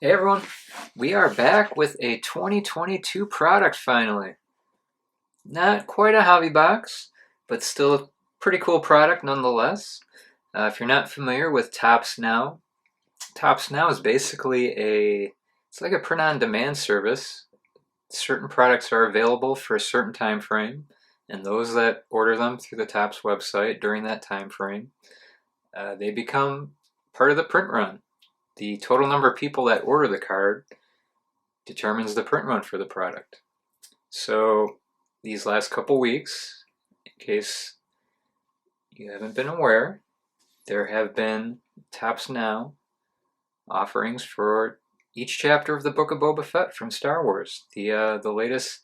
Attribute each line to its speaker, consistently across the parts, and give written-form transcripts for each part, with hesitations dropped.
Speaker 1: Hey everyone, we are back with a 2022 product finally. Not quite a hobby box, but still a pretty cool product nonetheless. If you're not familiar with TOPPS Now, TOPPS Now is basically it's like a print-on-demand service. Certain products are available for a certain time frame, and those that order them through the TOPPS website during that time frame, they become part of the print run. The total number of people that order the card determines the print run for the product. So these last couple weeks, in case you haven't been aware, there have been TOPPS Now offerings for each chapter of the Book of Boba Fett from Star Wars, the latest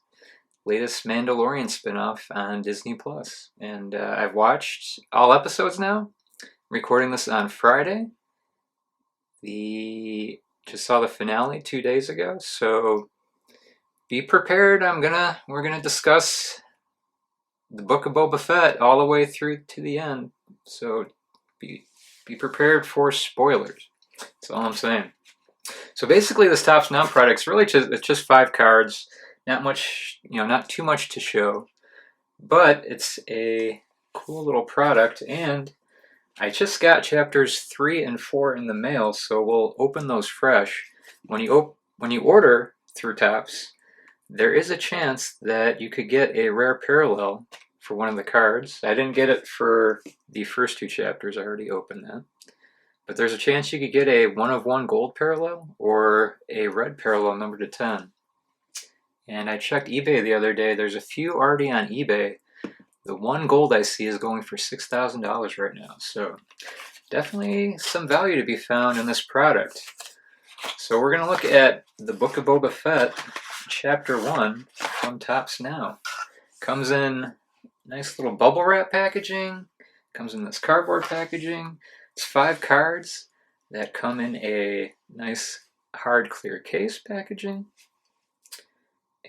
Speaker 1: Mandalorian spinoff on Disney Plus. And I've watched all episodes now. Recording this on Friday. Just saw the finale 2 days ago, so be prepared. We're gonna discuss the Book of Boba Fett all the way through to the end. So be prepared for spoilers. That's all I'm saying. So basically, this TOPPS Now product is really just 5 cards. Not much, not too much to show, but it's a cool little product, and I just got chapters 3 and 4 in the mail, so we'll open those fresh. When you order through TOPPS, there is a chance that you could get a rare parallel for one of the cards. I didn't get it for the first 2 chapters. I already opened that. But there's a chance you could get a 1/1 gold parallel or a red parallel numbered to 10. And I checked eBay the other day. There's a few already on eBay. The 1 gold I see is going for $6,000 right now. So definitely some value to be found in this product. So we're going to look at the Book of Boba Fett, Chapter 1 from TOPPS Now. Comes in nice little bubble wrap packaging. Comes in this cardboard packaging. It's 5 cards that come in a nice hard clear case packaging.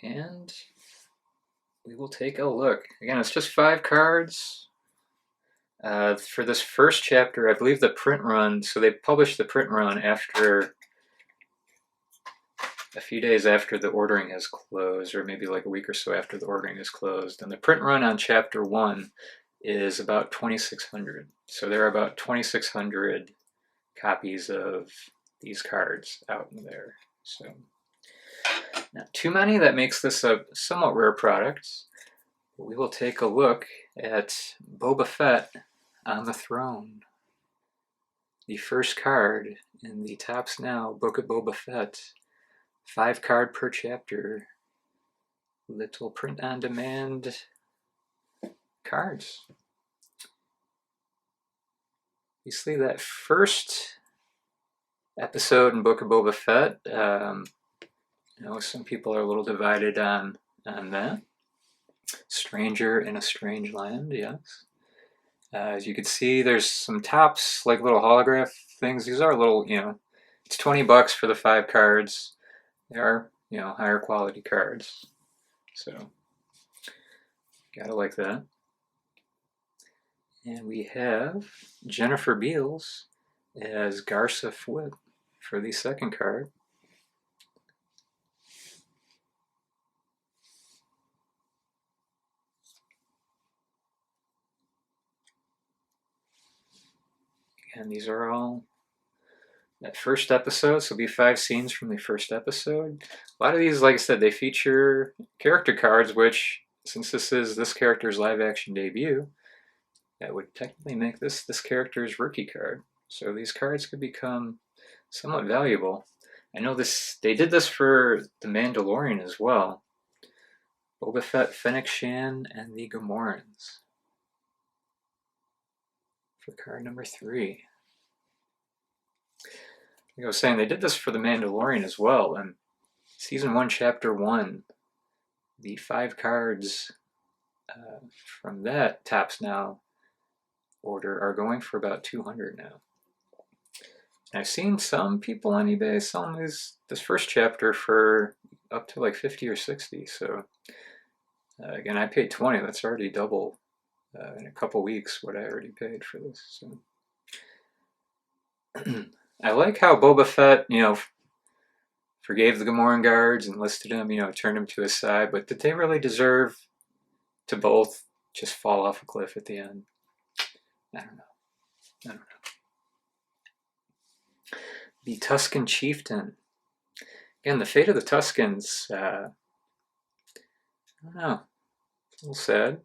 Speaker 1: And we will take a look. Again, it's just 5 cards. For this first chapter, I believe the print run, so they published the print run after a few days after the ordering has closed, or maybe like a week or so after the ordering is closed. And the print run on chapter 1 is about 2,600. So there are about 2,600 copies of these cards out in there. So not too many. That makes this a somewhat rare product. We will take a look at Boba Fett on the throne. The first card in the TOPPS Now Book of Boba Fett. 5 card per chapter. Little print-on-demand cards. Obviously, that first episode in Book of Boba Fett, some people are a little divided on that. Stranger in a Strange Land, yes. As you can see, there's some TOPPS, like little holograph things. These are little, it's $20 for the 5 cards. They are, higher quality cards. So, gotta like that. And we have Jennifer Beals as Garsa Fwip for the second card. And these are all that first episode, so it'll be 5 scenes from the first episode. A lot of these, like I said, they feature character cards, which, since this is this character's live-action debut, that would technically make this character's rookie card. So these cards could become somewhat valuable. I know they did this for The Mandalorian as well. Boba Fett, Fennec Shan, and the Gamorreans. For card number 3. Like I was saying, they did this for The Mandalorian as well. And Season 1, Chapter 1, the 5 cards from that TOPPS Now order are going for about $200 now. I've seen some people on eBay selling this first chapter for up to like 50 or 60. So again, I paid 20. That's already double in a couple weeks what I already paid for this. So I like how Boba Fett, forgave the Gamoran guards, enlisted him, turned him to his side, but did they really deserve to both just fall off a cliff at the end? I don't know. The Tuscan Chieftain. Again, the fate of the Tuscans, I don't know, a little sad.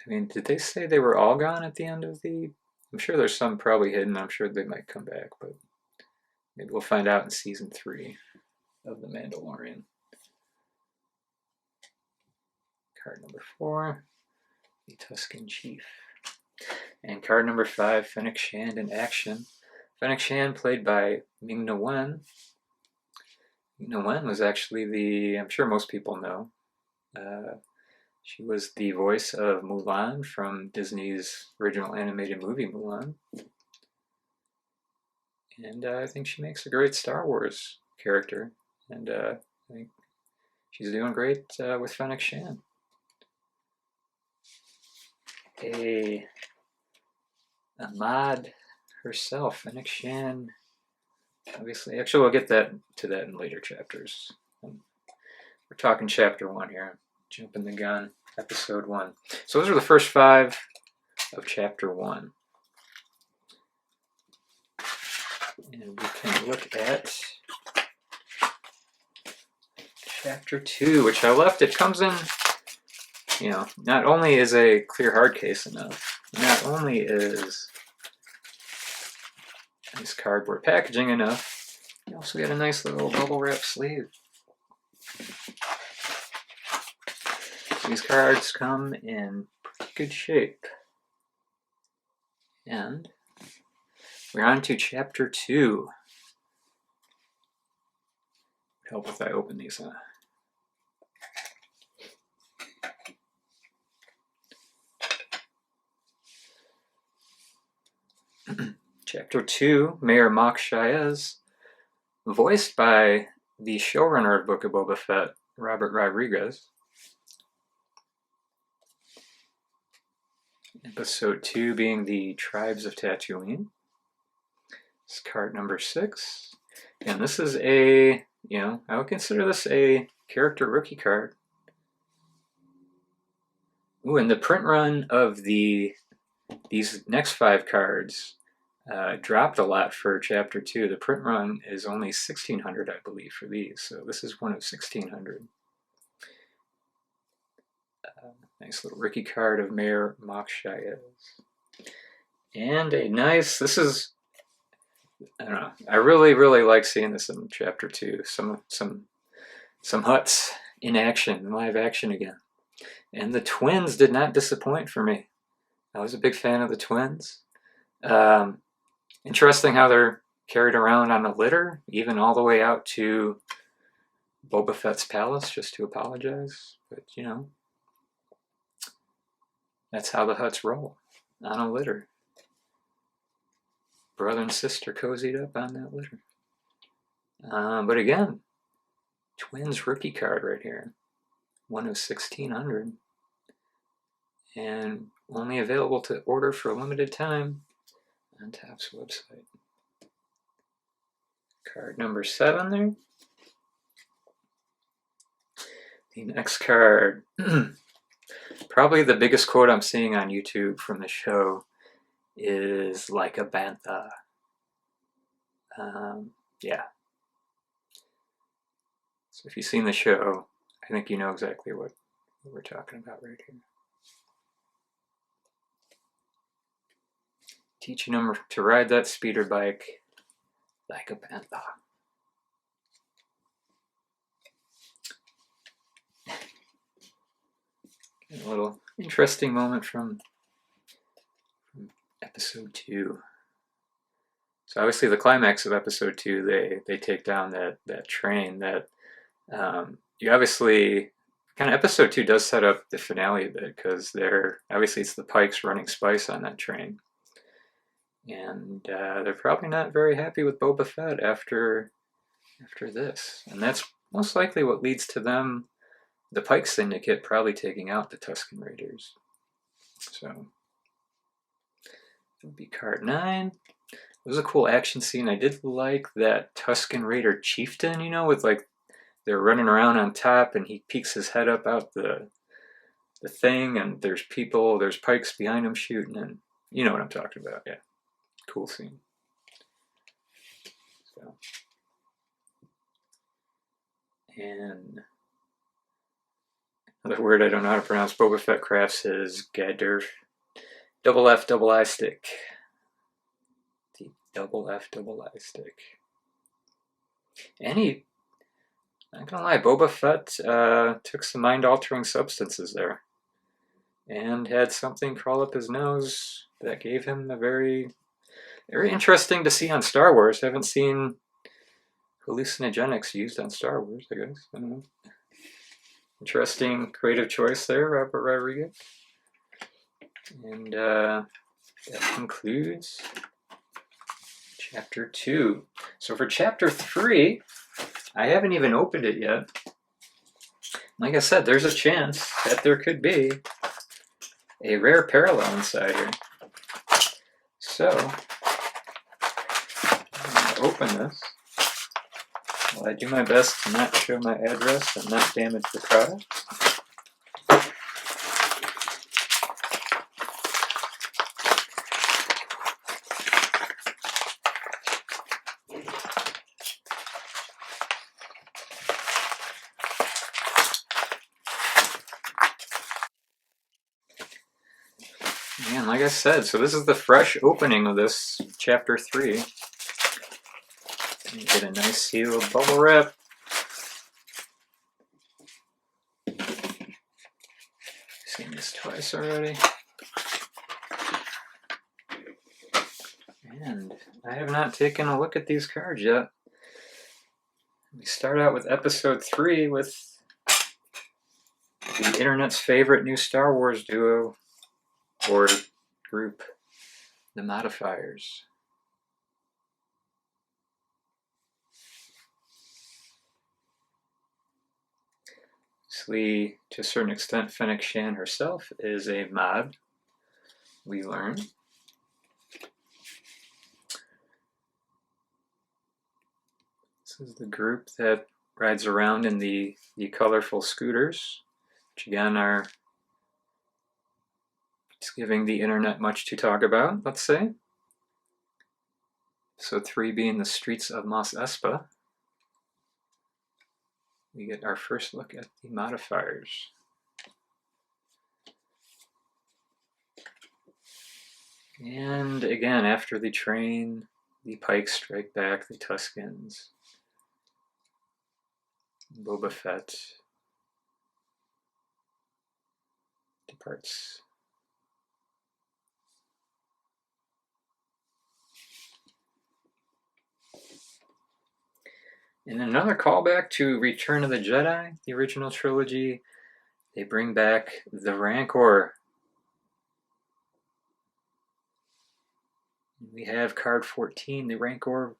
Speaker 1: I mean, did they say they were all gone at the end of the... I'm sure there's some probably hidden. I'm sure they might come back, but maybe we'll find out in season 3 of The Mandalorian. Card number 4, the Tuscan Chief. And card number 5, Fennec Shand in action. Fennec Shand, played by Ming-Na Wen. Ming-Na Wen was actually I'm sure most people know, she was the voice of Mulan from Disney's original animated movie Mulan. And I think she makes a great Star Wars character. And I think she's doing great with Fennec Shand. Ahmad herself, Fennec Shand. Obviously, actually, we'll get to that in later chapters. We're talking chapter 1 here. Jumping the gun, episode 1. So those are the first 5 of chapter 1. And we can look at chapter 2, which I left. It comes in, not only is a clear hard case enough, not only is nice cardboard packaging enough, you also get a nice little bubble wrap sleeve. These cards come in pretty good shape. And we're on to chapter 2. Help if I open these, huh? Chapter 2, Mayor Mok Shaiz, voiced by the showrunner of Book of Boba Fett, Robert Rodriguez. Episode 2 being the Tribes of Tatooine. This is card number 6. And this is I would consider this a character rookie card. Ooh, and the print run of these next 5 cards dropped a lot for chapter 2. The print run is only 1,600, I believe, for these. So this is one of 1,600. Nice little rookie card of Mayor Mok Shaiz. And a nice, this is, I don't know, I really, really like seeing this in chapter 2. Some Hutts in action, in live action again. And the twins did not disappoint for me. I was a big fan of the twins. Interesting how they're carried around on a litter, even all the way out to Boba Fett's palace just to apologize. But, that's how the Hutts roll, on a litter. Brother and sister cozied up on that litter. But again, twins rookie card right here. One of 1,600. And only available to order for a limited time on TOPPS website. Card number 7 there. The next card. Probably the biggest quote I'm seeing on YouTube from the show is like a Bantha. Yeah. So if you've seen the show, I think you know exactly what we're talking about right here. Teaching them to ride that speeder bike like a Bantha. A little interesting moment from episode 2. So obviously the climax of episode 2, they take down that train that you obviously kind of episode 2 does set up the finale a bit, because obviously it's the Pikes running spice on that train, and they're probably not very happy with Boba Fett after this, and that's most likely what leads to them, the Pike Syndicate, probably taking out the Tusken Raiders. So it would be card 9. It was a cool action scene. I did like that Tusken Raider chieftain, you know, with like they're running around on top, and he peeks his head up out the thing, and there's people, there's pikes behind him shooting, and you know what I'm talking about. Yeah, cool scene. So, and another word I don't know how to pronounce. Boba Fett crafts his Gadder double F double I stick. The double F double I stick. And he, not gonna lie, Boba Fett took some mind-altering substances there, and had something crawl up his nose that gave him a very interesting to see on Star Wars. I haven't seen hallucinogenics used on Star Wars, I guess. I don't know. Interesting creative choice there, Robert Rodriguez. And that concludes Chapter 2. So for Chapter 3, I haven't even opened it yet. Like I said, there's a chance that there could be a rare parallel inside here. So, I'm going to open this. While I do my best to not show my address and not damage the product. And like I said, so this is the fresh opening of this Chapter 3. You get a nice sealed bubble wrap. Seen this twice already. And I have not taken a look at these cards yet. We start out with Episode 3 with the internet's favorite new Star Wars duo or group, the Modifiers. Obviously, to a certain extent, Fennec Shan herself is a mod, we learn. This is the group that rides around in the colorful scooters, which again are just giving the internet much to talk about, let's say. So 3 being the streets of Mos Espa. We get our first look at the Modifiers. And again, after the train, the Pikes strike back the Tuskens. Boba Fett departs. And another callback to Return of the Jedi, the original trilogy, they bring back the Rancor. We have card 14, the Rancor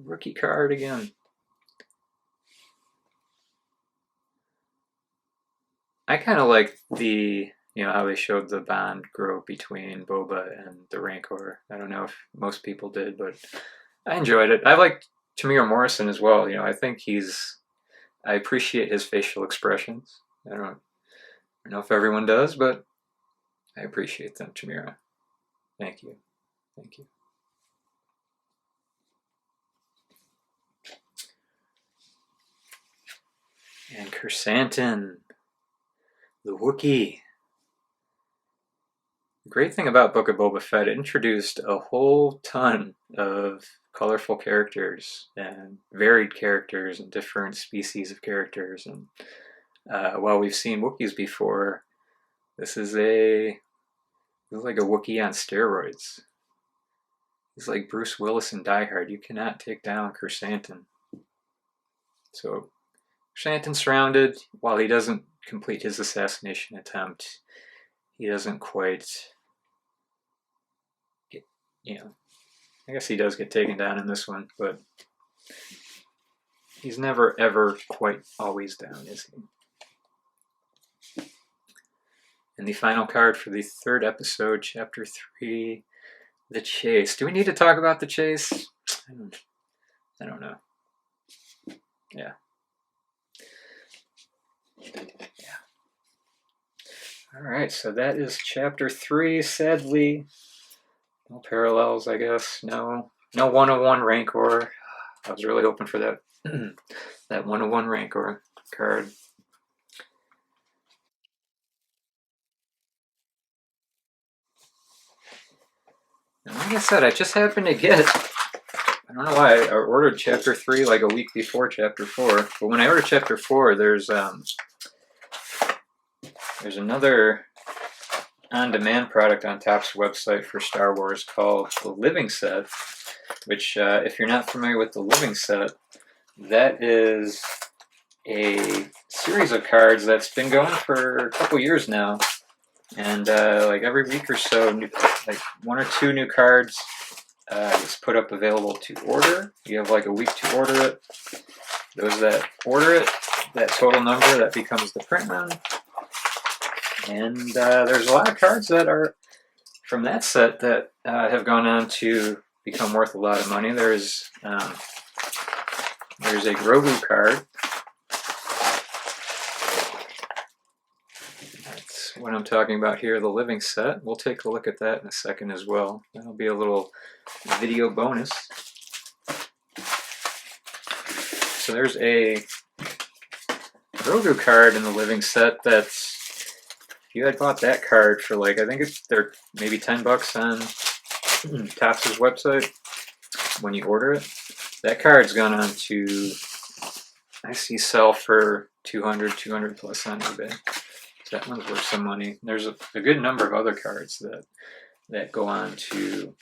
Speaker 1: rookie card again. I kind of like the, how they showed the bond grow between Boba and the Rancor. I don't know if most people did, but I enjoyed it. I liked Tamir Morrison as well. I think I appreciate his facial expressions. I don't know if everyone does, but I appreciate them, Tamira. Thank you. Thank you. And Chrysanthemum, the Wookiee. The great thing about Book of Boba Fett, it introduced a whole ton of colorful characters and varied characters and different species of characters. And while we've seen Wookiees before, this is like a Wookiee on steroids. He's like Bruce Willis in Die Hard. You cannot take down Chrysanthemum. So Chrysanthemum's surrounded. While he doesn't complete his assassination attempt, he doesn't quite get, I guess he does get taken down in this one, but he's never ever quite always down, is he? And the final card for the third episode, Chapter 3, The chase. Do we need to talk about the chase? I don't know. Yeah. Alright, so that is chapter 3. Sadly, no parallels, I guess. No 101 Rancor. I was really hoping for that that 101 Rancor card. And like I said, I just happened to get, I don't know why, I ordered chapter 3 like a week before chapter 4. But when I ordered chapter 4, there's another on-demand product on TOPPS website for Star Wars called the Living Set, which, if you're not familiar with the Living Set, that is a series of cards that's been going for a couple years now, and like every week or so, like 1 or 2 new cards is put up available to order. You have like a week to order it. Those that order it, that total number, that becomes the print run. And there's a lot of cards that are from that set that have gone on to become worth a lot of money. There's a Grogu card. That's what I'm talking about here, the Living Set. We'll take a look at that in a second as well. That'll be a little video bonus. So there's a Grogu card in the Living Set that's, if you had bought that card for like, I think they're maybe $10 on TOPPS' website when you order it, that card's gone on to, I see, sell for 200 plus on eBay. So that one's worth some money. There's a good number of other cards that go on to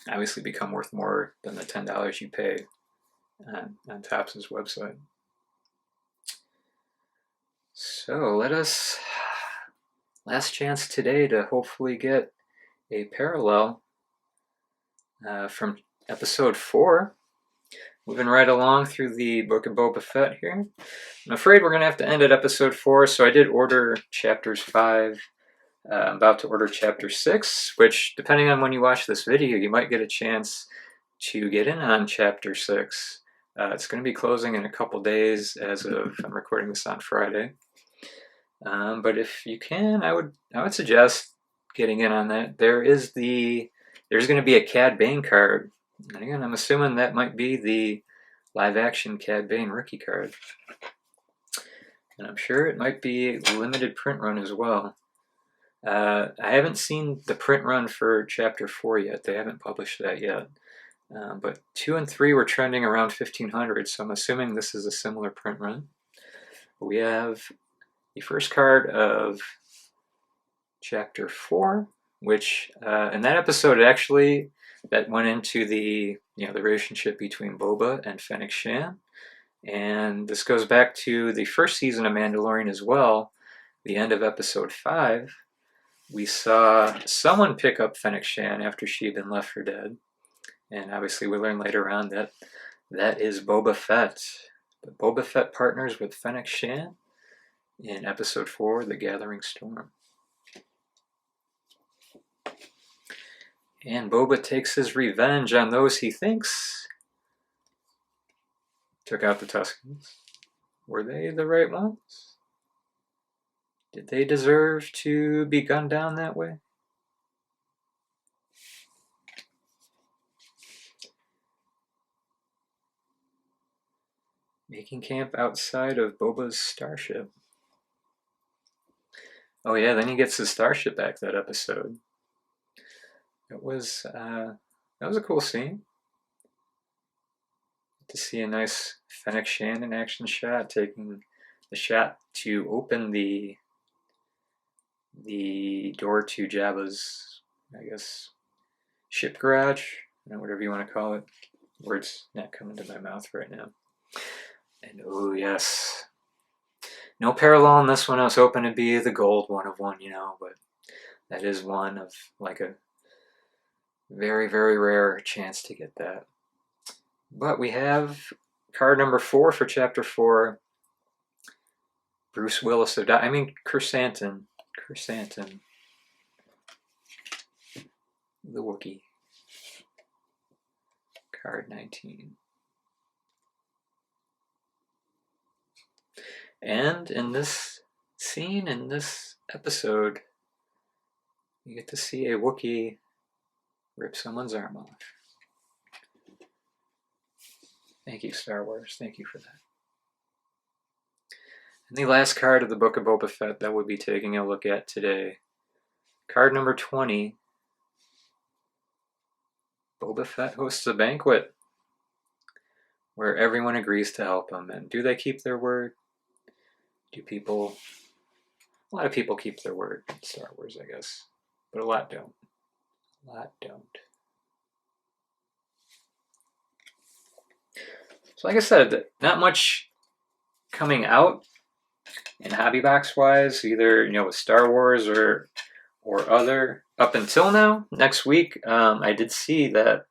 Speaker 1: obviously become worth more than the $10 you pay on TOPPS' website. So last chance today to hopefully get a parallel from episode 4. Moving right along through the Book of Boba Fett here. I'm afraid we're going to have to end at episode 4, so I did order chapters 5. I'm about to order chapter 6, which, depending on when you watch this video, you might get a chance to get in on chapter 6. It's going to be closing in a couple days as of, I'm recording this on Friday. But if you can, I would suggest getting in on that. There's going to be a Cad Bane card. And again, I'm assuming that might be the live-action Cad Bane rookie card. And I'm sure it might be a limited print run as well. I haven't seen the print run for Chapter 4 yet. They haven't published that yet. But 2 and 3 were trending around 1,500, so I'm assuming this is a similar print run. We have the first card of Chapter 4, which in that episode actually that went into the the relationship between Boba and Fennec Shand, and this goes back to the first season of Mandalorian as well. The end of episode 5, we saw someone pick up Fennec Shand after she had been left for dead, and obviously we learn later on that that is Boba Fett. But Boba Fett partners with Fennec Shand in episode 4, The Gathering Storm. And Boba takes his revenge on those he thinks took out the Tuskens. Were they the right ones? Did they deserve to be gunned down that way? Making camp outside of Boba's starship. Oh yeah, then he gets his starship back that episode. It was that was a cool scene. To see a nice Fennec Shand in action shot, taking the shot to open the door to Jabba's, I guess, ship garage, whatever you want to call it. Words not coming to my mouth right now. And oh yes, no parallel in this one. I was hoping to be the gold 1 of 1, but that is one of like a very, very rare chance to get that. But we have card number 4 for chapter 4. Bruce Willis of Chrysanthemum. the Wookiee. Card 19. And in this scene, in this episode, you get to see a Wookiee rip someone's arm off. Thank you, Star Wars. Thank you for that. And the last card of the Book of Boba Fett that we'll be taking a look at today. Card number 20. Boba Fett hosts a banquet where everyone agrees to help him. And do they keep their word? A lot of people keep their word in Star Wars, I guess. But a lot don't. A lot don't. So like I said, not much coming out in hobby box wise, either with Star Wars or other up until now. Next week, I did see that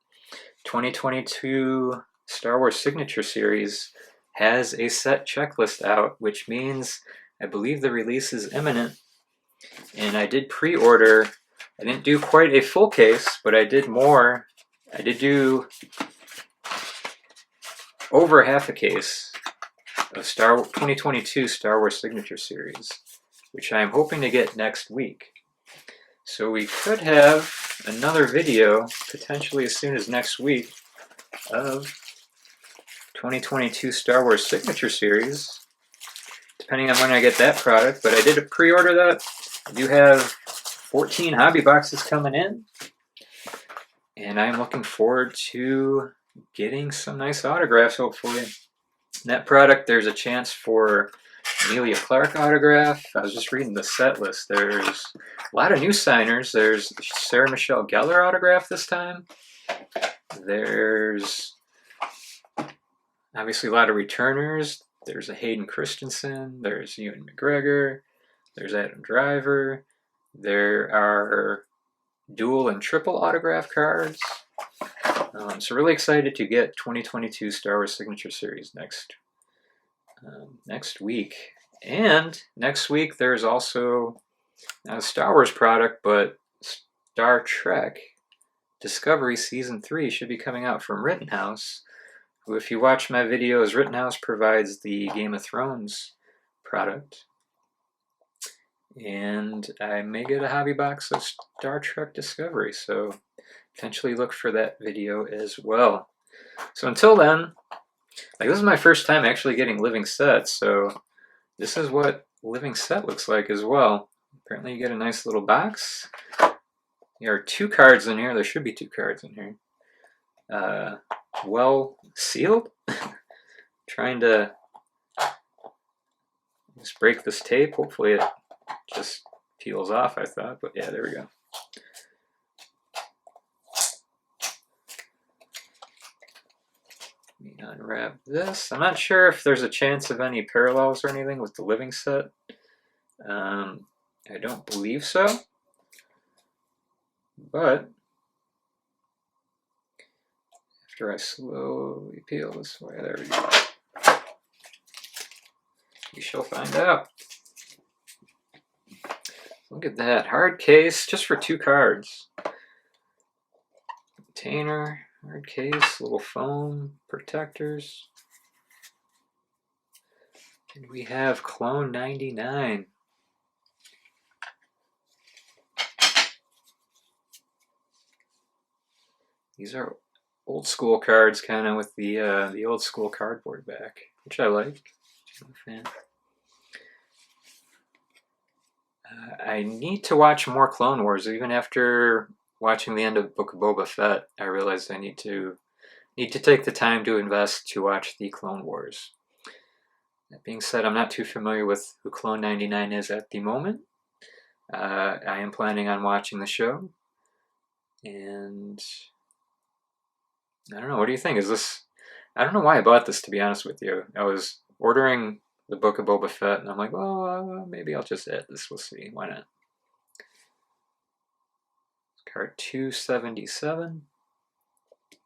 Speaker 1: 2022 Star Wars Signature Series has a set checklist out, which means I believe the release is imminent. And I did pre-order. I didn't do quite a full case, but I did more. I did do over half a case of 2022 Star Wars Signature Series, which I am hoping to get next week. So we could have another video, potentially as soon as next week, of 2022 Star Wars Signature Series, depending on when I get that product. But I did pre-order that. I do have 14 hobby boxes coming in, and I'm looking forward to getting some nice autographs, hopefully. In that product, there's a chance for Emilia Clarke autograph. I was just reading the set list. There's a lot of new signers. There's Sarah Michelle Gellar autograph this time. There's obviously a lot of returners. There's a Hayden Christensen. There's Ewan McGregor. There's Adam Driver. There are dual and triple autograph cards. So really excited to get 2022 Star Wars Signature Series next week. And next week there's also not a Star Wars product, but Star Trek Discovery Season 3 should be coming out from Rittenhouse, who, if you watch my videos, Rittenhouse provides the Game of Thrones product. And I may get a hobby box of Star Trek Discovery, so potentially look for that video as well. So until then, this is my first time actually getting living sets, so this is what living set looks like as well. Apparently you get a nice little box. There are 2 cards in here. There should be 2 cards in here. Well sealed. Trying to just break this tape. Hopefully it just peels off, I thought, but yeah, there we go. Let me unwrap this. I'm not sure if there's a chance of any parallels or anything with the living set. I don't believe so, but after I slowly peel this way, there we go. We shall find out. Look at that. Hard case, just for 2 cards. Container, hard case, little foam protectors. And we have Clone 99. These are old school cards, kind of with the old school cardboard back, which I like. I'm a fan. I need to watch more Clone Wars. Even after watching the end of Book of Boba Fett, I realized I need to take the time to invest to watch the Clone Wars. That being said, I'm not too familiar with who Clone 99 is at the moment. I am planning on watching the show, and I don't know. What do you think? Is this? I don't know why I bought this, to be honest with you. I was ordering the Book of Boba Fett, and I'm like, well, maybe I'll just add this. We'll see. Why not? Card 277. I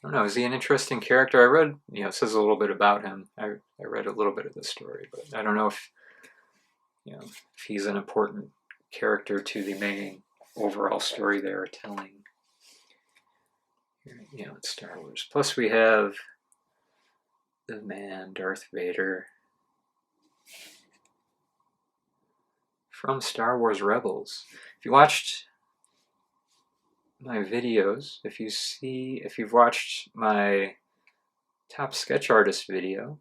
Speaker 1: don't know. Is he an interesting character? I read, it says a little bit about him. I read a little bit of the story, but I don't know if he's an important character to the main overall story they are telling. You know, it's Star Wars. Plus we have the man, Darth Vader, from Star Wars Rebels. If you watched my videos, if you've watched my top sketch artist video,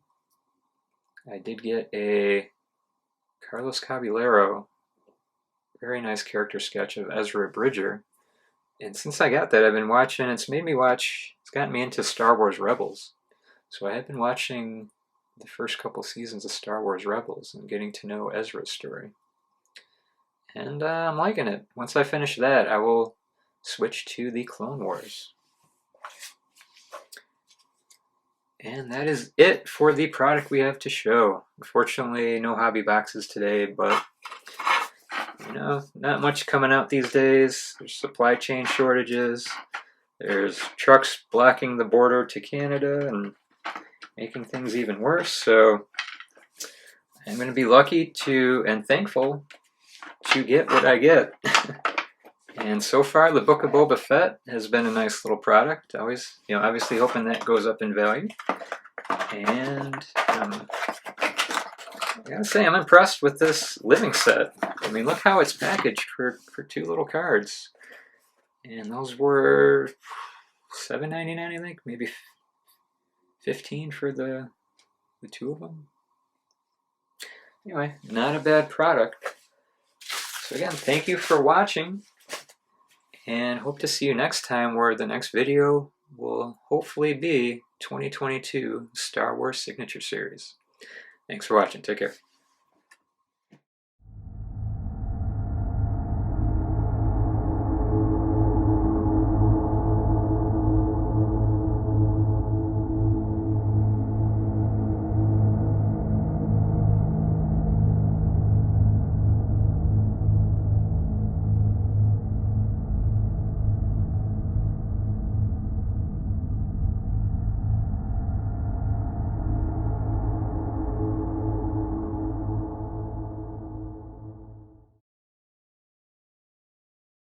Speaker 1: I did get a Carlos Caballero, very nice character sketch of Ezra Bridger. And since I got that, I've been watching, it's gotten me into Star Wars Rebels. So I have been watching the first couple seasons of Star Wars Rebels and getting to know Ezra's story. And I'm liking it. Once I finish that, I will switch to the Clone Wars. And that is it for the product we have to show. Unfortunately, no hobby boxes today, but you know, not much coming out these days. There's supply chain shortages. There's trucks blocking the border to Canada and making things even worse. So I'm going to be lucky and thankful to get what I get. And so far, the Book of Boba Fett has been a nice little product. Always, you know, obviously hoping that goes up in value. And I gotta say, I'm impressed with this living set. I mean, look how it's packaged for 2 little cards. And those were $7.99, I think, maybe $15 for the 2 of them. Anyway, not a bad product. So again, thank you for watching, and hope to see you next time, where the next video will hopefully be 2022 Star Wars Signature Series. Thanks for watching. Take care.